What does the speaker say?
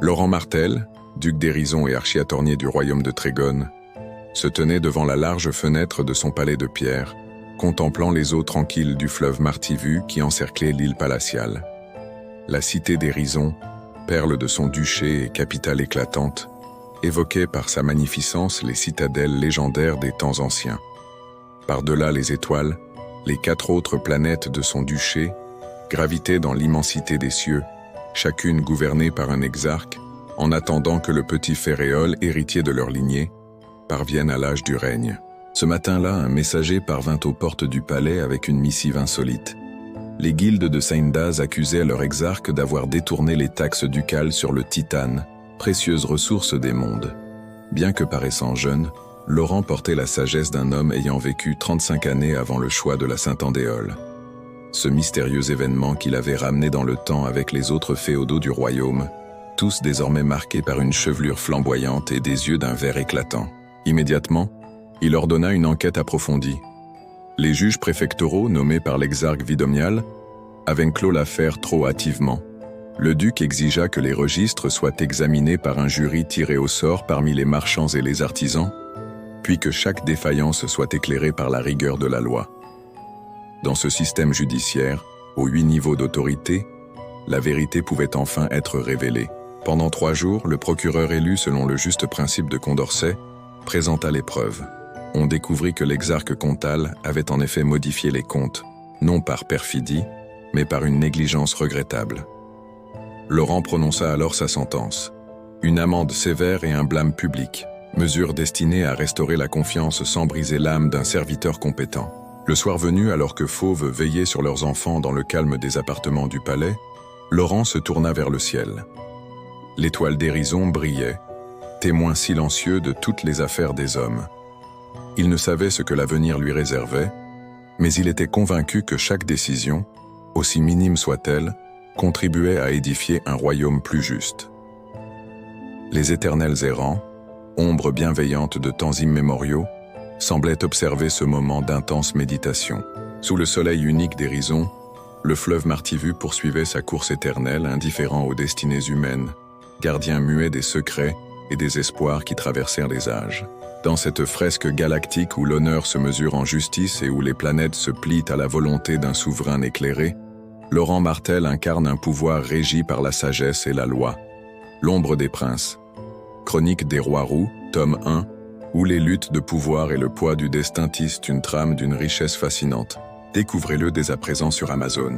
Laurent Martel, duc d'Hérisson et archiatornier du royaume de Trégone, se tenait devant la large fenêtre de son palais de pierre, contemplant les eaux tranquilles du fleuve Martivu qui encerclait l'île palatiale. La cité d'Hérisson, perle de son duché et capitale éclatante, évoquait par sa magnificence les citadelles légendaires des temps anciens. Par-delà les étoiles, les 4 autres planètes de son duché gravitaient dans l'immensité des cieux, chacune gouvernée par un exarque, en attendant que le petit Féréol, héritier de leur lignée, parvienne à l'âge du règne. Ce matin-là, un messager parvint aux portes du palais avec une missive insolite. Les guildes de Saindaz accusaient leur exarque d'avoir détourné les taxes ducales sur le titane, précieuse ressource des mondes. Bien que paraissant jeune, Laurent portait la sagesse d'un homme ayant vécu 35 années avant le choix de la Saint-Andéol. Ce mystérieux événement qui l'avait ramené dans le temps avec les autres féodaux du royaume, tous désormais marqués par une chevelure flamboyante et des yeux d'un vert éclatant. Immédiatement, il ordonna une enquête approfondie. Les juges préfectoraux, nommés par l'exarque Vidomial, avaient clos l'affaire trop hâtivement. Le duc exigea que les registres soient examinés par un jury tiré au sort parmi les marchands et les artisans, puis que chaque défaillance soit éclairée par la rigueur de la loi. Dans ce système judiciaire, aux 8 niveaux d'autorité, la vérité pouvait enfin être révélée. Pendant 3 jours, le procureur élu selon le juste principe de Condorcet présenta les preuves. On découvrit que l'exarque Comtal avait en effet modifié les comptes, non par perfidie, mais par une négligence regrettable. Laurent prononça alors sa sentence. Une amende sévère et un blâme public, mesure destinée à restaurer la confiance sans briser l'âme d'un serviteur compétent. Le soir venu, alors que Fauve veillait sur leurs enfants dans le calme des appartements du palais, Laurent se tourna vers le ciel. L'étoile d'Hérisson brillait, témoin silencieux de toutes les affaires des hommes. Il ne savait ce que l'avenir lui réservait, mais il était convaincu que chaque décision, aussi minime soit-elle, contribuait à édifier un royaume plus juste. Les éternels errants, ombres bienveillantes de temps immémoriaux, semblaient observer ce moment d'intense méditation. Sous le soleil unique d'Hérisson, le fleuve Martivu poursuivait sa course éternelle, indifférent aux destinées humaines, gardien muet des secrets et des espoirs qui traversèrent les âges. Dans cette fresque galactique où l'honneur se mesure en justice et où les planètes se plient à la volonté d'un souverain éclairé, Laurent Martel incarne un pouvoir régi par la sagesse et la loi. L'ombre des princes. Chronique des rois roux, tome 1, où les luttes de pouvoir et le poids du destin tissent une trame d'une richesse fascinante. Découvrez-le dès à présent sur Amazon.